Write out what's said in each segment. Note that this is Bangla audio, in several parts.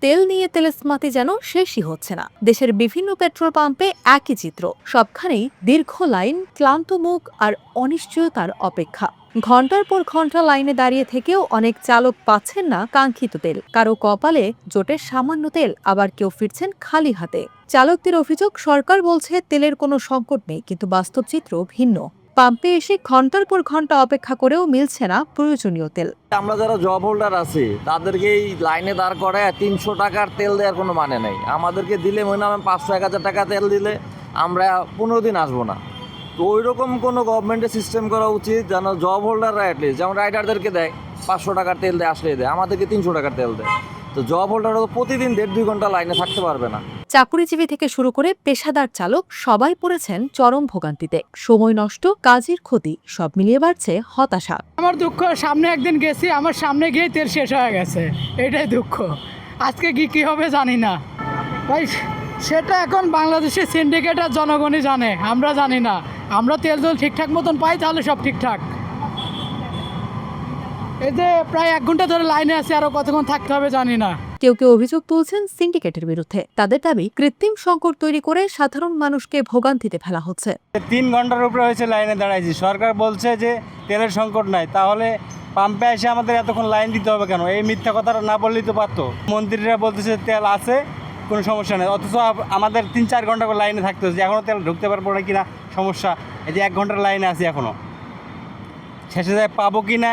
তেল নিয়ে তেলেস্মাতি যেন শেষই হচ্ছে না। দেশের বিভিন্ন পেট্রোল পাম্পে একই চিত্র, সবখানেই দীর্ঘ লাইন, ক্লান্ত মুখ আর অনিশ্চয়তার অপেক্ষা। ঘন্টার পর ঘন্টা লাইনে দাঁড়িয়ে থেকেও অনেক চালক পাচ্ছেন না কাঙ্ক্ষিত তেল। কারো কপালে জোটে সামান্য তেল, আবার কেউ ফিরছেন খালি হাতে। চালকদের অভিযোগ, সরকার বলছে তেলের কোনো সংকট নেই, কিন্তু বাস্তব চিত্র ভিন্ন। পাম্পে এসে ঘন্টার পর ঘন্টা অপেক্ষা করেও মিলছে না প্রয়োজনীয় তেল। আমরা যারা জব হোল্ডার আছি তাদেরকে এই লাইনে দাঁড় করে 300 টাকার তেল দেওয়ার কোনো মানে নেই। আমাদেরকে দিলে মনে হয় 500-1000 টাকা তেল দিলে আমরা 15 দিন আসবো না। তো ওই রকম কোনো গভর্নমেন্টের সিস্টেম করা উচিত যেন জব হোল্ডাররা অ্যাটলিস্ট, যেমন রাইডারদেরকে দেয় 500 টাকার তেল দেয়, আসলেই দেয়, আমাদেরকে 300 টাকার তেল দেয়। তো জব হোল্ডাররা তো প্রতিদিন 1.5-2 ঘন্টা লাইনে থাকতে পারবে না। চাকুরিজীবী থেকে শুরু করে পেশাদার চালক সবাই পড়েছেন চরম ভোগান্তিতে। সময় নষ্ট, কাজের ক্ষতি, সব মিলিয়ে বাড়ছে হতাশা। আমার দুঃখ, সামনে একদিন গেছি, আমার সামনে গিয়ে তেল শেষ হয়ে গেছে, এটাই দুঃখ। আজকে কি হবে জানি না ভাই, সেটা এখন বাংলাদেশের সিন্ডিকেট আর জনগণই জানে, আমরা জানি না। আমরা তেল ঠিকঠাক মতন পাই তাহলে সব ঠিকঠাক। এই যে প্রায় 1 ঘন্টা ধরে লাইনে আছে, আরো কতক্ষণ থাকতে হবে জানি না। কেউ কেউ অভিযোগ তুলছেন সিন্ডিকেটের বিরুদ্ধে। তাদের দাবি, কৃত্রিম সংকট তৈরি করে সাধারণ মানুষকে ভোগান্তিতে ফেলা হচ্ছে। 3 ঘন্টার উপরে হয়েছে লাইনে দাঁড়াইছি, সরকার বলছে যে তেলের সংকট নাই, তাহলে পাম্পে এসে আমাদের এতক্ষণ লাইন দিতে হবে কেন? এই মিথ্যা কথাটা না বললেই তো পারতো। মন্ত্রীরা বলতেছে তেল আছে, কোনো সমস্যা নেই, অথচ আমাদের 3-4 ঘন্টা করে লাইনে থাকতে হচ্ছে। এখনও তেল ঢুকতে পারবো না কিনা সমস্যা। এই যে 1 ঘন্টার লাইনে আছি, এখনও শেষে যায় পাবো কিনা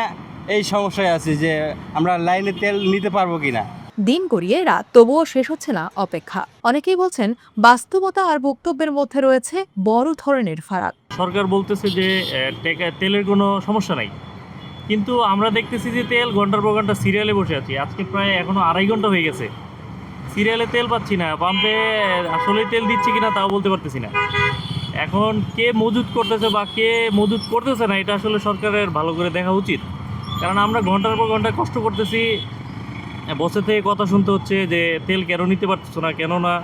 এই সমস্যায় আছি, যে আমরা লাইনে তেল নিতে পারবো কিনা। দিন গড়িয়ে রাত, তবুও শেষ হচ্ছে না অপেক্ষা। অনেকেই বলছেন, বাস্তবতা আর বক্তব্যের মধ্যে রয়েছে বড় ধরনের ফারাক। সরকার বলতেছে যে তেলের কোনো সমস্যা নাই, কিন্তু আমরা দেখতেছি যে তেল ঘন্টার পর ঘন্টা সিরিয়ালে বসে আছি। আজকে প্রায় এখনো 2.5 ঘন্টা হয়ে গেছে, সিরিয়ালে তেল পাচ্ছি না। পাম্পে আসলে তেল দিচ্ছে কিনা তাও বলতে পারতেছি না। এখন কে মজুত করতেছে বা কে মজুত করতেছে না, এটা আসলে সরকারের ভালো করে দেখা উচিত। কারণ আমরা ঘন্টার পর ঘন্টা কষ্ট করতেছি, বসে থেকে কথা শুনতে হচ্ছে যে তেল কেন নিতে পারতেছো না, কেন না।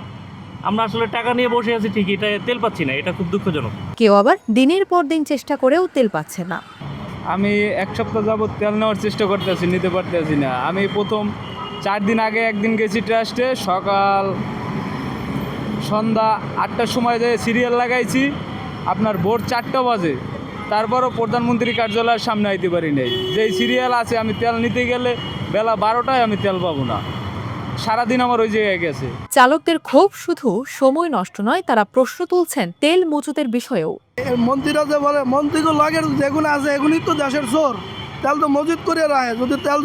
আমরা আসলে টাকা নিয়ে বসে আছি ঠিকই, এটা তেল পাচ্ছি না, এটা খুব দুঃখজনক। কেউ আবার দিনের পর দিন চেষ্টা করেও তেল পাচ্ছে না। আমি 1 সপ্তাহ যাবত তেল নেওয়ার চেষ্টা করতেছি, নিতে পারতেছি না। আমি প্রথম 4 দিন আগে একদিন গেছি ট্রাস্টে, সকাল সন্ধ্যা 8টার সময় যেয়ে সিরিয়াল লাগাইছি, আপনার ভোর 4টা বাজে, তারপরও প্রধানমন্ত্রী কার্যালয়ের সামনে আইতে পারি নাই। যেই সিরিয়াল আছে, আমি তেল নিতে গেলে বেলা 12টায় আমি তেল পাবো না। সারাদিন আমার ওই জায়গায় গেছে। চালকদের ক্ষোভ শুধু সময় নষ্ট নয়, তারা প্রশ্ন তুলছেন তেল মজুতের বিষয়েও। মন্ত্রীরা যে বলে, মন্ত্রীকে লগের যেগুলো আছে এগুলি তো দেশের চোর, তেল তো মজুত করে রাখে।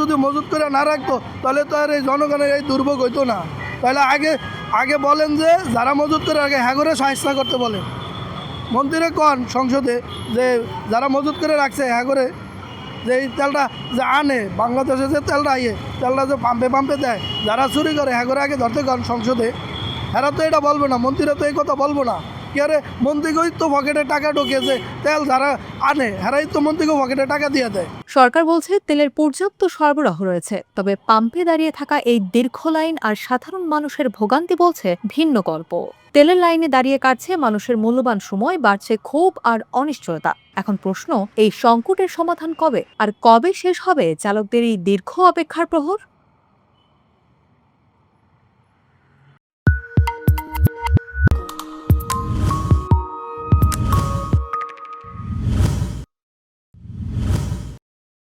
যদি মজুত করে না রাখতো তাহলে তো আর এই জনগণের এই দুর্ভোগ হইতো না। তাহলে আগে বলেন যে যারা মজুত করে রাখে হ্যাঁ করে সাহায্য করতে বলেন। মন্ত্রীরা কন সংসদে যে যারা মজুত করে রাখছে হ্যাঁ করে, যে এই তেলটা যে আনে বাংলাদেশে, যে তেলটা তেলটা যে পাম্পে দেয়, যারা চুরি করে হ্যাঁ করে আগে ধরতে কন সংসদে। এরা তো এটা বলবো না, মন্ত্রীরা তো এই কথা বলবো না। কি আরে মন্ত্রীকেই তো পকেটে টাকা ঢুকিয়েছে, তেল যারা আনে হেরাই তো মন্ত্রীকে পকেটে টাকা দিয়ে দেয়। সরকার বলছে তেলের পর্যাপ্ত সরবরাহ রয়েছে, তবে পাম্পে দাঁড়িয়ে থাকা এই দীর্ঘ লাইন আর সাধারণ মানুষের ভোগান্তি বলছে ভিন্ন গল্প। তেলের লাইনে দাঁড়িয়ে কাটছে মানুষের মূল্যবান সময়, বাড়ছে ক্ষোভ আর অনিশ্চয়তা। এখন প্রশ্ন, এই সংকটের সমাধান কবে, আর কবে শেষ হবে চালকদের এই দীর্ঘ অপেক্ষার প্রহর?